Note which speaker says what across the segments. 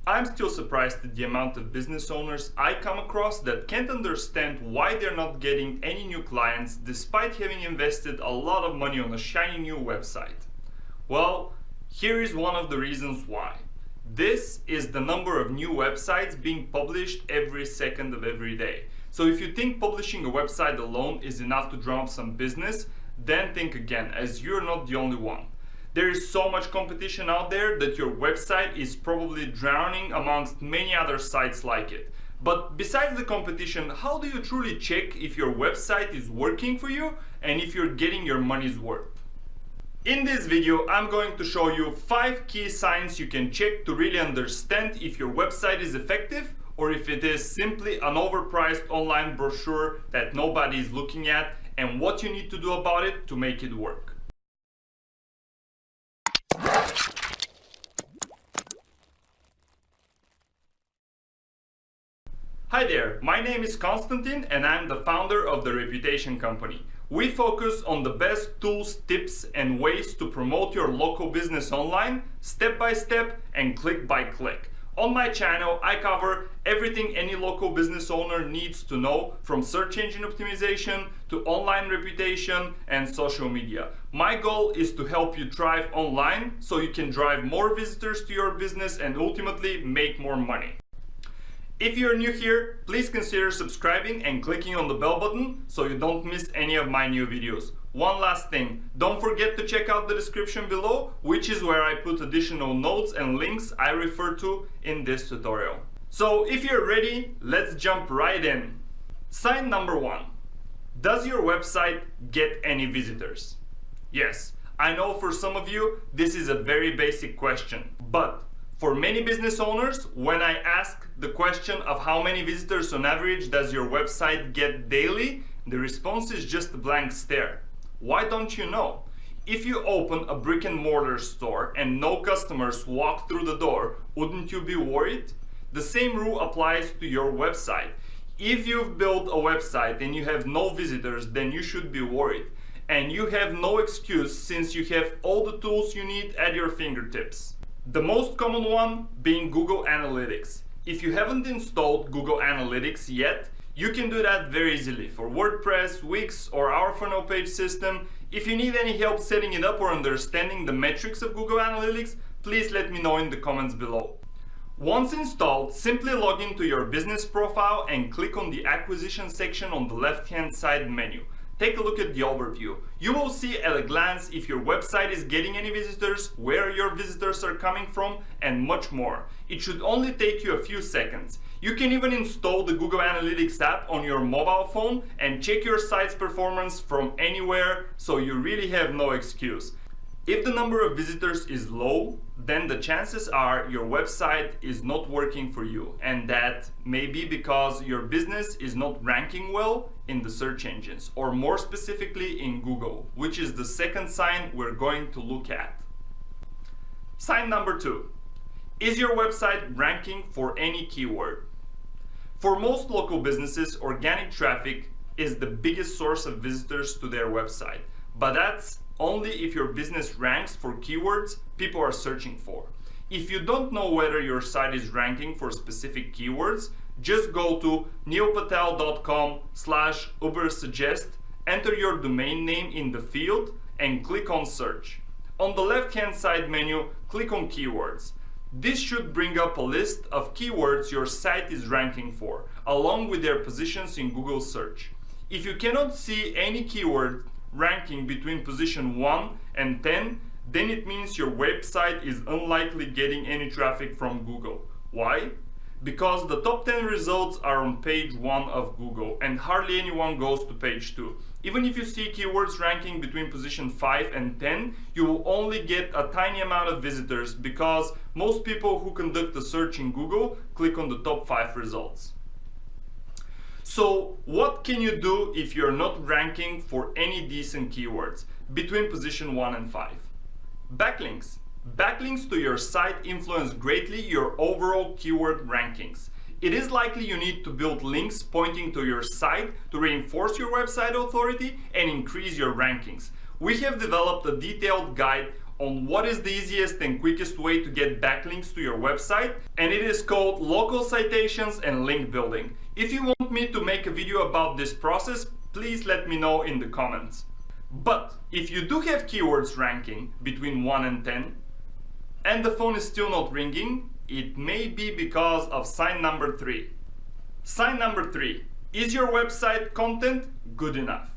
Speaker 1: I'm still surprised at the amount of business owners I come across that can't understand why they're not getting any new clients despite having invested a lot of money on a shiny new website. Well, here is one of the reasons why. This is the number of new websites being published every second of every day. So if you think publishing a website alone is enough to drum up some business, then think again, as you're not the only one. There is so much competition out there that your website is probably drowning amongst many other sites like it. But besides the competition, how do you truly check if your website is working for you and if you're getting your money's worth? In this video, I'm going to show you 5 key signs you can check to really understand if your website is effective or if it is simply an overpriced online brochure that nobody is looking at, and what you need to do about it to make it work. Hi there, my name is Konstantin and I'm the founder of The Reputation Company. We focus on the best tools, tips and ways to promote your local business online, step by step and click by click. On my channel, I cover everything any local business owner needs to know, from search engine optimization to online reputation and social media. My goal is to help you thrive online so you can drive more visitors to your business and ultimately make more money. If you're new here, please consider subscribing and clicking on the bell button so you don't miss any of my new videos. One last thing, don't forget to check out the description below, which is where I put additional notes and links I refer to in this tutorial. So if you're ready, let's jump right in. Sign number 1. Does your website get any visitors? Yes, I know for some of you this is a very basic question, but for many business owners, when I ask the question of how many visitors on average does your website get daily, the response is just a blank stare. Why don't you know? If you open a brick and mortar store and no customers walk through the door, wouldn't you be worried? The same rule applies to your website. If you've built a website and you have no visitors, then you should be worried. And you have no excuse since you have all the tools you need at your fingertips. The most common one being Google Analytics. If you haven't installed Google Analytics yet, you can do that very easily for WordPress, Wix or our funnel page system. If you need any help setting it up or understanding the metrics of Google Analytics, please let me know in the comments below. Once installed, simply log into your business profile and click on the acquisition section on the left-hand side menu. Take a look at the overview. You will see at a glance if your website is getting any visitors, where your visitors are coming from, and much more. It should only take you a few seconds. You can even install the Google Analytics app on your mobile phone and check your site's performance from anywhere, so you really have no excuse. If the number of visitors is low, then the chances are your website is not working for you, and that may be because your business is not ranking well in the search engines, or more specifically in Google, which is the second sign we're going to look at. Sign number 2. Is your website ranking for any keyword? For most local businesses, organic traffic is the biggest source of visitors to their website, but that's only if your business ranks for keywords people are searching for. If you don't know whether your site is ranking for specific keywords, just go to neilpatel.com/ubersuggest, enter your domain name in the field and click on search. On the left-hand side menu, click on keywords. This should bring up a list of keywords your site is ranking for, along with their positions in Google search. If you cannot see any keyword ranking between position 1 and 10, then it means your website is unlikely getting any traffic from Google. Why? Because the top 10 results are on page 1 of Google and hardly anyone goes to page 2. Even if you see keywords ranking between position 5 and 10, you will only get a tiny amount of visitors because most people who conduct a search in Google click on the top 5 results. So what can you do if you're not ranking for any decent keywords between position 1 and 5? Backlinks. Backlinks to your site influence greatly your overall keyword rankings. It is likely you need to build links pointing to your site to reinforce your website authority and increase your rankings. We have developed a detailed guide on what is the easiest and quickest way to get backlinks to your website, and it is called local citations and link building. If you want me to make a video about this process, please let me know in the comments. But if you do have keywords ranking between 1 and 10 and the phone is still not ringing, it may be because of sign number 3. Sign number 3. Is your website content good enough?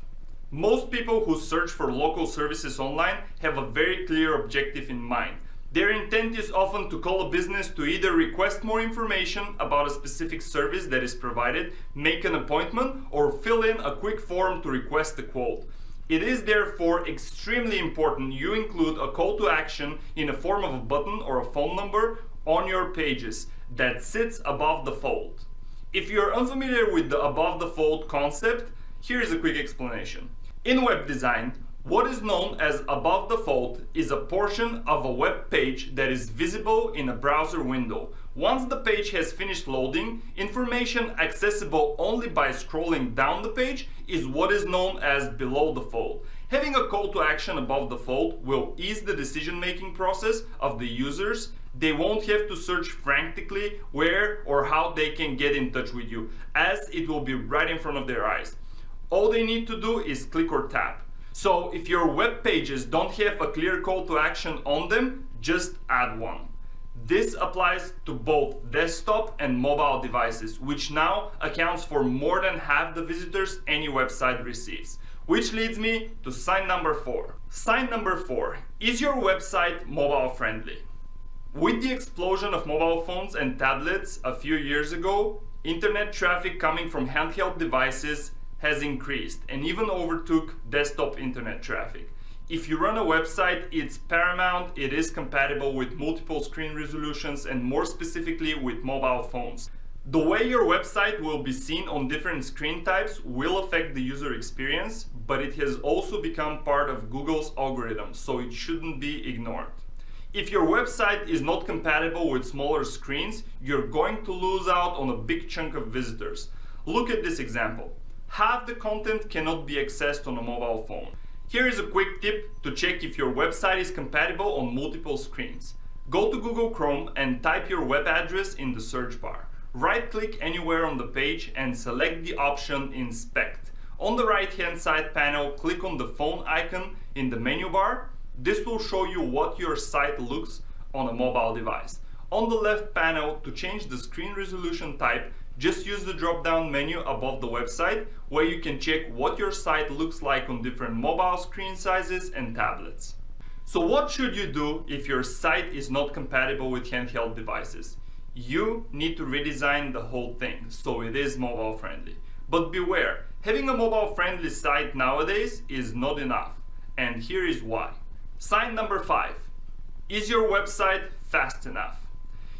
Speaker 1: Most people who search for local services online have a very clear objective in mind. Their intent is often to call a business to either request more information about a specific service that is provided, make an appointment, or fill in a quick form to request a quote. It is therefore extremely important you include a call to action in the form of a button or a phone number on your pages that sits above the fold. If you're unfamiliar with the above the fold concept, here is a quick explanation. In web design, what is known as above the fold is a portion of a web page that is visible in a browser window. Once the page has finished loading, information accessible only by scrolling down the page is what is known as below the fold. Having a call to action above the fold will ease the decision-making process of the users. They won't have to search frantically where or how they can get in touch with you, as it will be right in front of their eyes. All they need to do is click or tap. So if your web pages don't have a clear call to action on them, just add one. This applies to both desktop and mobile devices, which now accounts for more than half the visitors any website receives. Which leads me to sign number 4. Sign number 4. Is your website mobile friendly? With the explosion of mobile phones and tablets a few years ago, internet traffic coming from handheld devices has increased and even overtook desktop internet traffic. If you run a website, it's paramount it is compatible with multiple screen resolutions and more specifically with mobile phones. The way your website will be seen on different screen types will affect the user experience, but it has also become part of Google's algorithm, so it shouldn't be ignored. If your website is not compatible with smaller screens, you're going to lose out on a big chunk of visitors. Look at this example. Half the content cannot be accessed on a mobile phone. Here is a quick tip to check if your website is compatible on multiple screens. Go to Google Chrome and type your web address in the search bar. Right-click anywhere on the page and select the option Inspect. On the right-hand side panel, click on the phone icon in the menu bar. This will show you what your site looks on a mobile device. On the left panel, to change the screen resolution type, just use the drop-down menu above the website where you can check what your site looks like on different mobile screen sizes and tablets. So what should you do if your site is not compatible with handheld devices? You need to redesign the whole thing so it is mobile friendly. But beware, having a mobile friendly site nowadays is not enough. And here is why. Sign number 5. Is your website fast enough?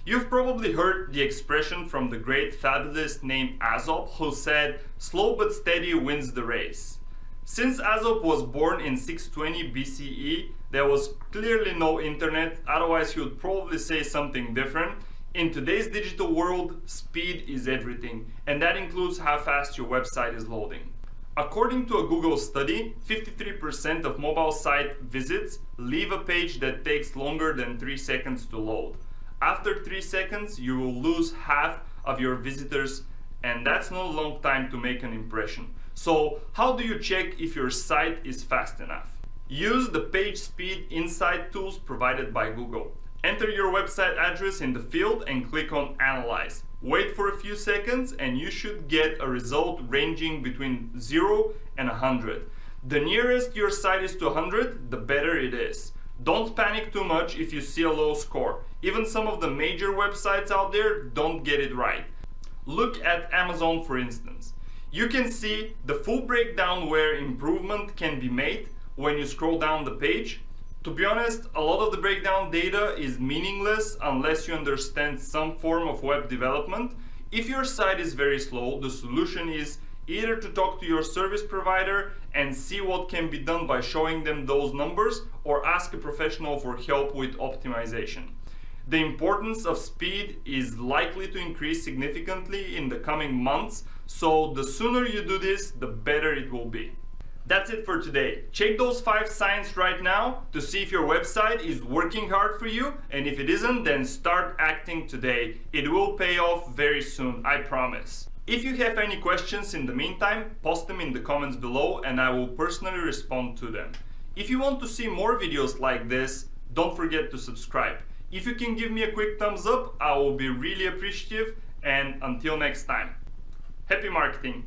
Speaker 1: You've probably heard the expression from the great fabulist named Aesop, who said, "Slow but steady wins the race." Since Aesop was born in 620 BCE, there was clearly no internet, otherwise he would probably say something different. In today's digital world, speed is everything, and that includes how fast your website is loading. According to a Google study, 53% of mobile site visits leave a page that takes longer than 3 seconds to load. After 3 seconds, you will lose half of your visitors, and that's not a long time to make an impression. So, how do you check if your site is fast enough? Use the Page Speed Insight tools provided by Google. Enter your website address in the field and click on Analyze. Wait for a few seconds and you should get a result ranging between 0 and 100. The nearest your site is to 100, the better it is. Don't panic too much if you see a low score. Even some of the major websites out there don't get it right. Look at Amazon, for instance. You can see the full breakdown where improvement can be made when you scroll down the page. To be honest, a lot of the breakdown data is meaningless unless you understand some form of web development. If your site is very slow, the solution is either to talk to your service provider and see what can be done by showing them those numbers, or ask a professional for help with optimization. The importance of speed is likely to increase significantly in the coming months, so the sooner you do this, the better it will be. That's it for today. Check those 5 signs right now to see if your website is working hard for you, and if it isn't, then start acting today. It will pay off very soon, I promise. If you have any questions in the meantime, post them in the comments below and I will personally respond to them. If you want to see more videos like this, don't forget to subscribe. If you can give me a quick thumbs up, I will be really appreciative, and until next time, happy marketing!